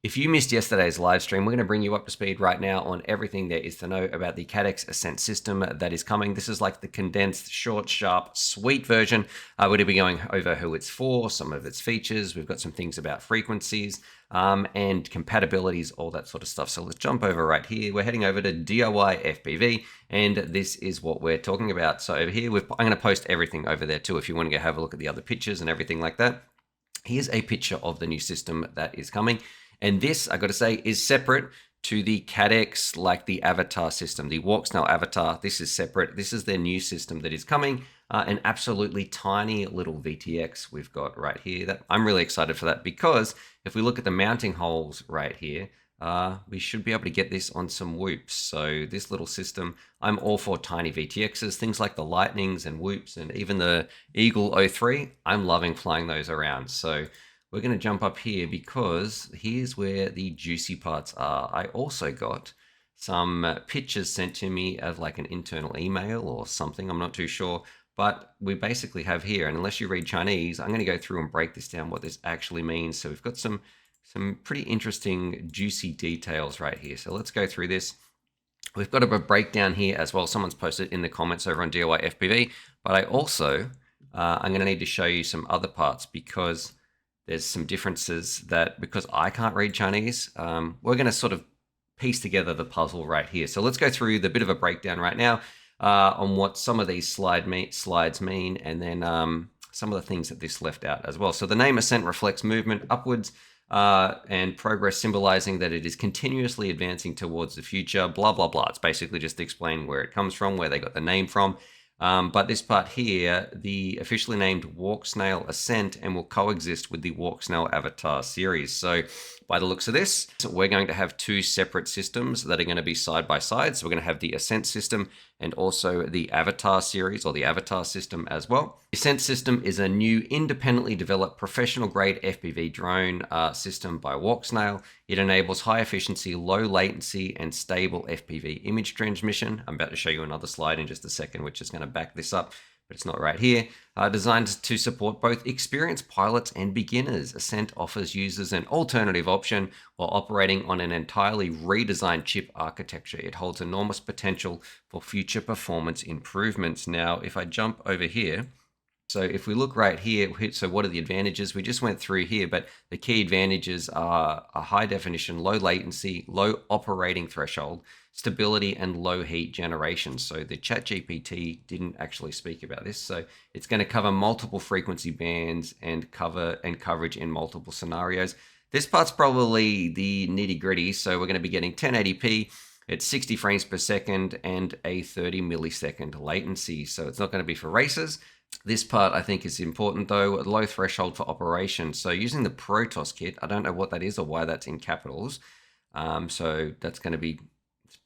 If you missed yesterday's live stream, we're going to bring you up to speed right now on everything there is to know about the Cadex Ascent system that is coming. This is like the condensed, short, sharp, sweet version. We're going to be going over who it's for, some of its features. We've got some things about frequencies and compatibilities, all that sort of stuff. So let's jump over right here. We're heading over to DIY FPV, and this is what we're talking about. So over here, I'm going to post everything over there too if you want to go have a look at the other pictures and everything like that. Here's a picture of the new system that is coming. And this, I got to say, is separate to the Cadex, like the Avatar system, the Walksnail Avatar. This is separate. This is their new system that is coming. An absolutely tiny little VTX we've got right here. That I'm really excited for that, because if we look at the mounting holes right here, we should be able to get this on some whoops. So this little system, I'm all for tiny VTXs, things like the Lightnings and whoops, and even the Eagle 03. I'm loving flying those around. So we're going to jump up here because here's where the juicy parts are. I also got some pictures sent to me of like an internal email or something. I'm not too sure, but we basically have here, and unless you read Chinese, I'm going to go through and break this down, what this actually means. So we've got some pretty interesting juicy details right here. So let's go through this. We've got a breakdown here as well. Someone's posted in the comments over on DIY FPV, but I also, I'm going to need to show you some other parts, because there's some differences that, because I can't read Chinese, we're going to sort of piece together the puzzle right here. So let's go through the bit of a breakdown right now on what some of these slides mean, and then some of the things that this left out as well. So the name Ascent reflects movement upwards and progress, symbolizing that it is continuously advancing towards the future, blah, blah, blah. It's basically just explaining where it comes from, where they got the name from. But this part here, the officially named Walksnail Ascent, and will coexist with the Walksnail Avatar series. So by the looks of this, we're going to have two separate systems that are going to be side by side. So we're going to have the Ascent system and also the Avatar series, or the Avatar system as well. The Ascent system is a new independently developed professional grade FPV drone system by Walksnail. It enables high efficiency, low latency and stable FPV image transmission. I'm about to show you another slide in just a second, which is going to back this up, but it's not right here. Designed to support both experienced pilots and beginners, Ascent offers users an alternative option while operating on an entirely redesigned chip architecture. It holds enormous potential for future performance improvements. Now, if I jump over here, so if we look right here, so what are the advantages? We just went through here, but the key advantages are a high definition, low latency, low operating threshold, stability, and low heat generation. So the ChatGPT didn't actually speak about this. So it's going to cover multiple frequency bands and coverage in multiple scenarios. This part's probably the nitty gritty. So we're going to be getting 1080p at 60 frames per second and a 30 millisecond latency. So it's not going to be for races. This part I think is important though, a low threshold for operation. So using the Protoss kit, I don't know what that is or why that's in capitals. So that's going to be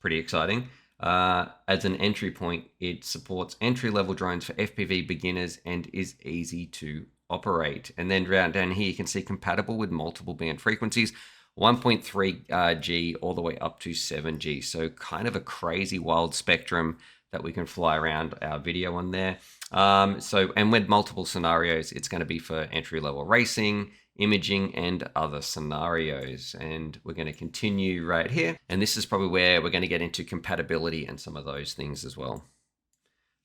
pretty exciting. As an entry point, it supports entry-level drones for FPV beginners and is easy to operate. And then down here, you can see compatible with multiple band frequencies, 1.3 G all the way up to 7G. So kind of a crazy wild spectrum that we can fly around our video on there. And with multiple scenarios, it's going to be for entry-level racing, imaging, and other scenarios. And we're going to continue right here. And this is probably where we're going to get into compatibility and some of those things as well.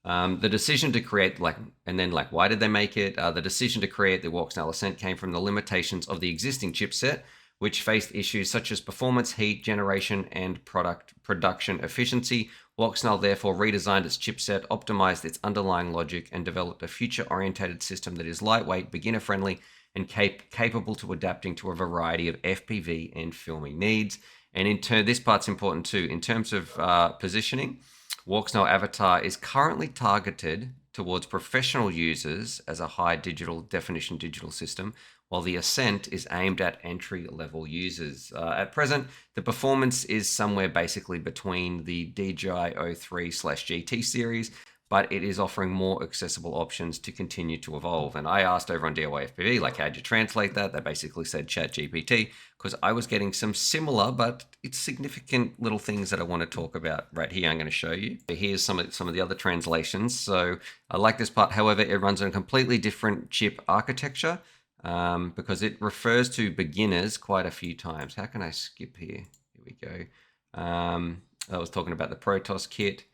The decision to create, why did they make it? The decision to create the Walksnail Ascent came from the limitations of the existing chipset, which faced issues such as performance, heat generation, and production efficiency. Walksnail therefore redesigned its chipset, optimized its underlying logic, and developed a future-oriented system that is lightweight, beginner-friendly, and capable to adapting to a variety of FPV and filming needs. And in turn, this part's important too. In terms of positioning, Walksnail Avatar is currently targeted towards professional users as a high definition digital system, while the Ascent is aimed at entry-level users. At present, the performance is somewhere basically between the DJI O3/GT series, but it is offering more accessible options to continue to evolve. And I asked over on DIY FPV, how'd you translate that? They basically said ChatGPT, because I was getting some similar, but it's significant little things that I want to talk about right here. I'm going to show you. Here's some of the other translations. So I like this part. However, it runs on a completely different chip architecture. because it refers to beginners quite a few times. How can I skip here? Here we go. I was talking about the Protoss kit,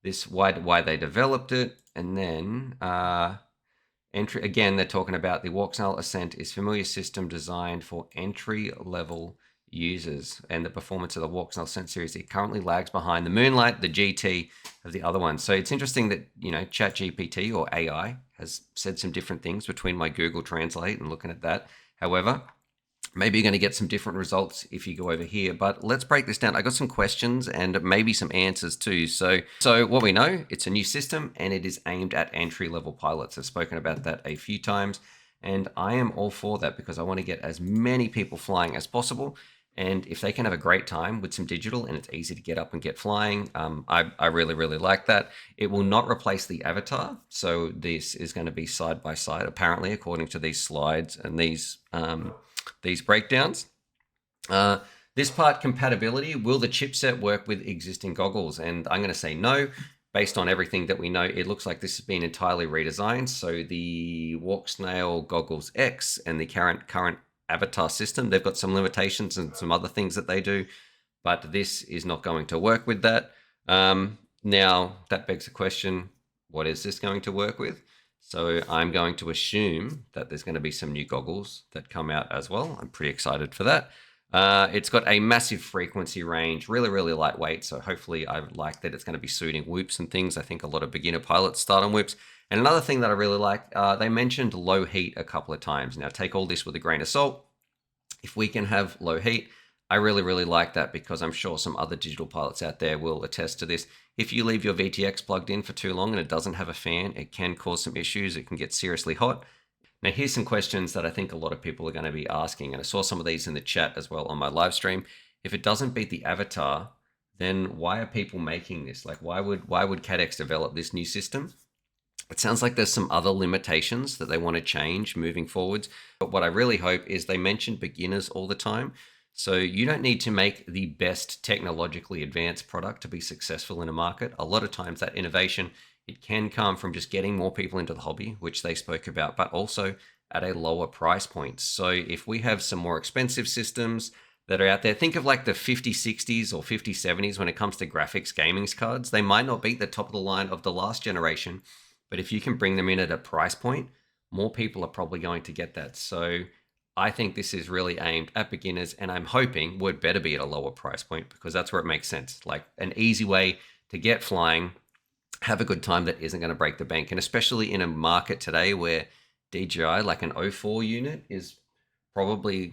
this why they developed it, and then entry again. They're talking about the Walksnail Ascent is familiar system designed for entry level users, and the performance of the Walksnail Ascent series, it currently lags behind the Moonlight, the GT of the other ones. So it's interesting that, you know, ChatGPT or AI has said some different things between my Google Translate and looking at that. However, maybe you're going to get some different results if you go over here, but let's break this down. I got some questions and maybe some answers too. So what we know, it's a new system and it is aimed at entry-level pilots. I've spoken about that a few times, and I am all for that because I want to get as many people flying as possible. And if they can have a great time with some digital and it's easy to get up and get flying, I really, really like that. It will not replace the avatar. So this is going to be side by side, apparently, according to these slides and these breakdowns. This part, compatibility, will the chipset work with existing goggles? And I'm going to say no. Based on everything that we know, it looks like this has been entirely redesigned. So the Walksnail Goggles X and the current avatar system, they've got some limitations and some other things that they do, but this is not going to work with that. Now, that begs the question, what is this going to work with? So I'm going to assume that there's going to be some new goggles that come out as well. I'm pretty excited for that. It's got a massive frequency range, really, really lightweight. So hopefully I like that it's going to be suiting whoops and things. I think a lot of beginner pilots start on whoops. And another thing that I really like, they mentioned low heat a couple of times. Now take all this with a grain of salt. If we can have low heat, I really, really like that because I'm sure some other digital pilots out there will attest to this. If you leave your VTX plugged in for too long and it doesn't have a fan, it can cause some issues. It can get seriously hot. Now, here's some questions that I think a lot of people are going to be asking, and I saw some of these in the chat as well on my live stream. If it doesn't beat the Avatar, then why are people making this? Like, why would Cadex develop this new system? It sounds like there's some other limitations that they want to change moving forwards. But what I really hope is they mention beginners all the time. So you don't need to make the best technologically advanced product to be successful in a market. A lot of times that innovation, it can come from just getting more people into the hobby, which they spoke about, but also at a lower price point. So if we have some more expensive systems that are out there, think of like the 5060s or 5070s when it comes to graphics gaming cards. They might not beat the top of the line of the last generation, but if you can bring them in at a price point, more people are probably going to get that. So I think this is really aimed at beginners, and I'm hoping would better be at a lower price point because that's where it makes sense. Like an easy way to get flying, have a good time that isn't going to break the bank. And especially in a market today where DJI, like an 04 unit, is probably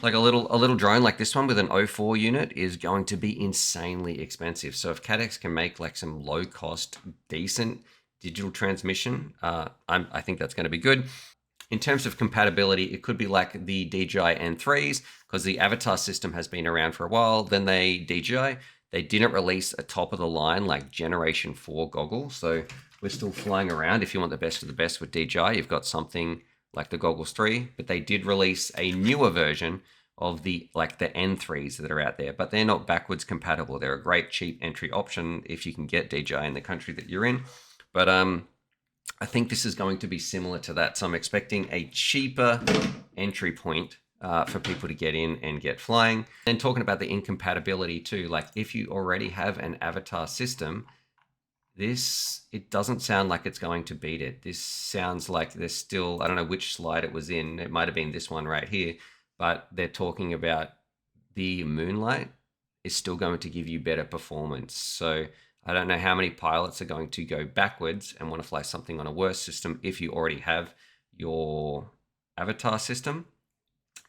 like a little drone like this one with an 04 unit is going to be insanely expensive. So if Cadex can make like some low cost, decent digital transmission, I think that's going to be good. In terms of compatibility, it could be like the DJI N3s because the Avatar system has been around for a while. Then DJI didn't release a top of the line like Generation 4 goggle. So we're still flying around. If you want the best of the best with DJI, you've got something like the Goggles 3, but they did release a newer version of the N3s that are out there, but they're not backwards compatible. They're a great cheap entry option if you can get DJI in the country that you're in. But I think this is going to be similar to that. So I'm expecting a cheaper entry point for people to get in and get flying. And talking about the incompatibility too, like if you already have an Avatar system, it doesn't sound like it's going to beat it. This sounds like there's still, I don't know which slide it was in. It might have been this one right here, but they're talking about the Moonlight is still going to give you better performance. So I don't know how many pilots are going to go backwards and want to fly something on a worse system if you already have your Avatar system,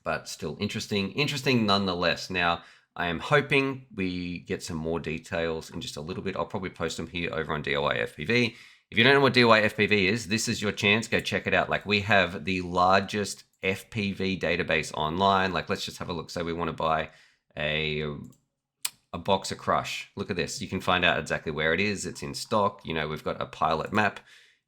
but still interesting nonetheless. Now, I am hoping we get some more details in just a little bit. I'll probably post them here over on DIY FPV. If you don't know what DIY FPV is, this is your chance. Go check it out. Like, we have the largest FPV database online. Like, let's just have a look. Say we want to buy a Boxer Crush. Look at this. You can find out exactly where it is. It's in stock. You know, we've got a pilot map.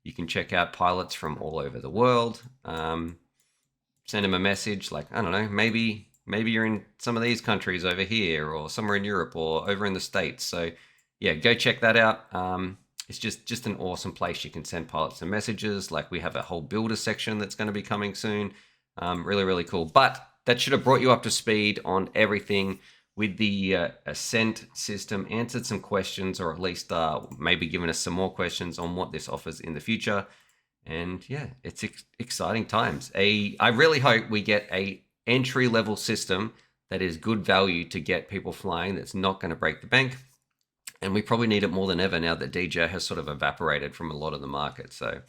You can check out pilots from all over the world. Send them a message like, I don't know, maybe you're in some of these countries over here or somewhere in Europe or over in the States. So yeah, go check that out. it's just an awesome place. You can send pilots some messages. Like we have a whole builder section that's going to be coming soon. Really, really cool. But that should have brought you up to speed on everything with the Ascent system, answered some questions, or at least maybe given us some more questions on what this offers in the future. And yeah, it's exciting times. I really hope we get a entry level system that is good value to get people flying, that's not going to break the bank. And we probably need it more than ever now that DJI has sort of evaporated from a lot of the market. So